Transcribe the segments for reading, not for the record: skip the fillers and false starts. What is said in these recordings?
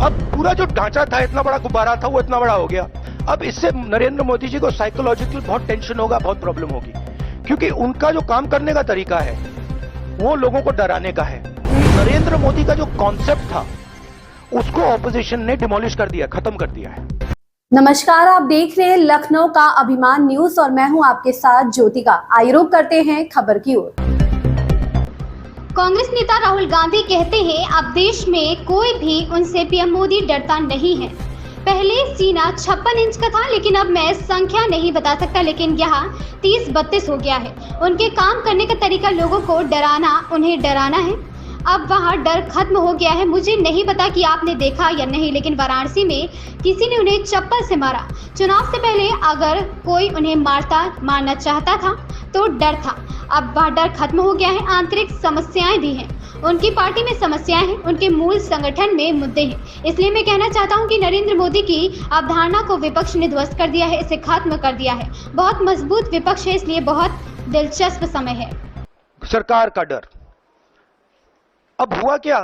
अब पूरा जो ढांचा था, इतना बड़ा गुब्बारा था, वो इतना बड़ा हो गया। अब इससे नरेंद्र मोदी जी को साइकोलॉजिकल बहुत टेंशन होगा, बहुत प्रॉब्लम होगी, क्योंकि उनका जो काम करने का तरीका है वो लोगों को डराने का है। नरेंद्र मोदी का जो कॉन्सेप्ट था उसको ऑपोजिशन ने डिमोलिश कर दिया, खत्म कर दिया है। नमस्कार, आप देख रहे हैं लखनऊ का अभिमान न्यूज और मैं हूं आपके साथ ज्योतिका। आइए रुक करते हैं खबर की ओर। कांग्रेस नेता राहुल गांधी कहते हैं अब देश में कोई भी उनसे पीएम मोदी डरता नहीं है। पहले सीना 56 इंच का था, लेकिन अब मैं संख्या नहीं बता सकता, लेकिन यहाँ 30-32 हो गया है। उनके काम करने का तरीका लोगों को डराना, उन्हें डराना है। अब वहाँ डर खत्म हो गया है। मुझे नहीं पता कि आपने देखा या नहीं, लेकिन वाराणसी में किसी ने उन्हें चप्पल से मारा। चुनाव से पहले अगर कोई उन्हें मारना चाहता था तो डर था। अब वह डर खत्म हो गया है। आंतरिक समस्याएं भी हैं, उनकी पार्टी में समस्याएं हैं, उनके मूल संगठन में मुद्दे हैं। इसलिए मैं कहना चाहता हूं कि नरेंद्र मोदी की अवधारणा को विपक्ष ने ध्वस्त कर दिया है, इसे खत्म कर दिया है। बहुत मजबूत विपक्ष है, इसलिए बहुत दिलचस्प समय है। सरकार का डर। अब हुआ क्या,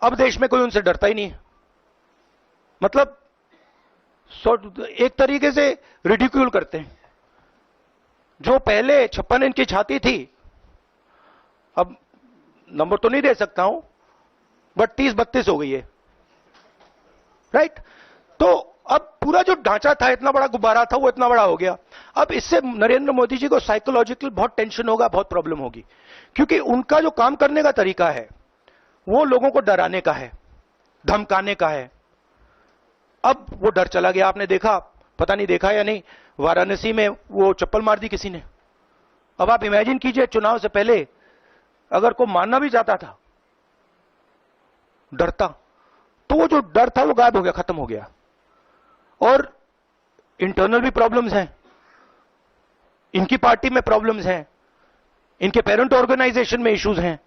अब देश में कोई उनसे डरता ही नहीं है। मतलब एक तरीके से रिडिक्यूल करते हैं। जो पहले 56 इंच की छाती थी, अब नंबर तो नहीं दे सकता हूं, बट 30-32 हो गई है, राइट। तो अब पूरा जो ढांचा था, इतना बड़ा गुब्बारा था, वो इतना बड़ा हो गया। अब इससे नरेंद्र मोदी जी को साइकोलॉजिकल बहुत टेंशन होगा, बहुत प्रॉब्लम होगी, क्योंकि उनका जो काम करने का तरीका है वो लोगों को डराने का है, धमकाने का है। अब वो डर चला गया। आपने देखा, पता नहीं देखा या नहीं, वाराणसी में वो चप्पल मार दी किसी ने। अब आप इमेजिन कीजिए, चुनाव से पहले अगर कोई मारना भी चाहता था डरता, तो वो जो डर था वो गायब हो गया, खत्म हो गया। और इंटरनल भी प्रॉब्लम्स हैं, इनकी पार्टी में प्रॉब्लम्स हैं, इनके पेरेंट ऑर्गेनाइजेशन में इश्यूज हैं।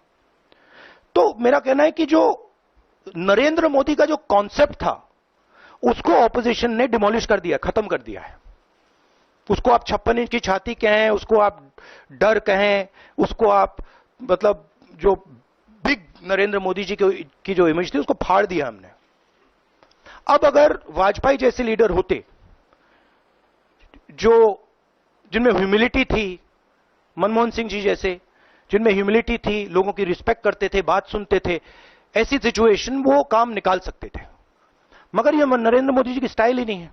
तो मेरा कहना है कि जो नरेंद्र मोदी का जो कॉन्सेप्ट था उसको ऑपोजिशन ने डिमोलिश कर दिया, खत्म कर दिया है। उसको आप 56 इंच की छाती कहें, उसको आप डर कहें, उसको आप मतलब जो बिग नरेंद्र मोदी जी की जो इमेज थी उसको फाड़ दिया हमने। अब अगर वाजपेयी जैसे लीडर होते, जो जिनमें ह्यूमिलिटी थी, मनमोहन सिंह जी जैसे जिनमें ह्यूमिलिटी थी, लोगों की रिस्पेक्ट करते थे, बात सुनते थे, ऐसी सिचुएशन वो काम निकाल सकते थे। मगर ये नरेंद्र मोदी जी की स्टाइल ही नहीं है।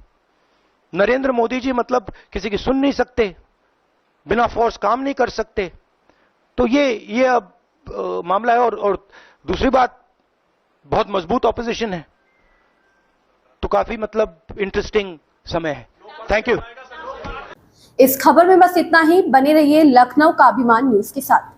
नरेंद्र मोदी जी मतलब किसी की सुन नहीं सकते, बिना फोर्स काम नहीं कर सकते। तो ये अब मामला है। और दूसरी बात, बहुत मजबूत ऑपोजिशन है, तो काफी मतलब इंटरेस्टिंग समय है। Thank you. इस खबर में बस इतना ही। बने रहिए लखनऊ का अभिमान न्यूज के साथ।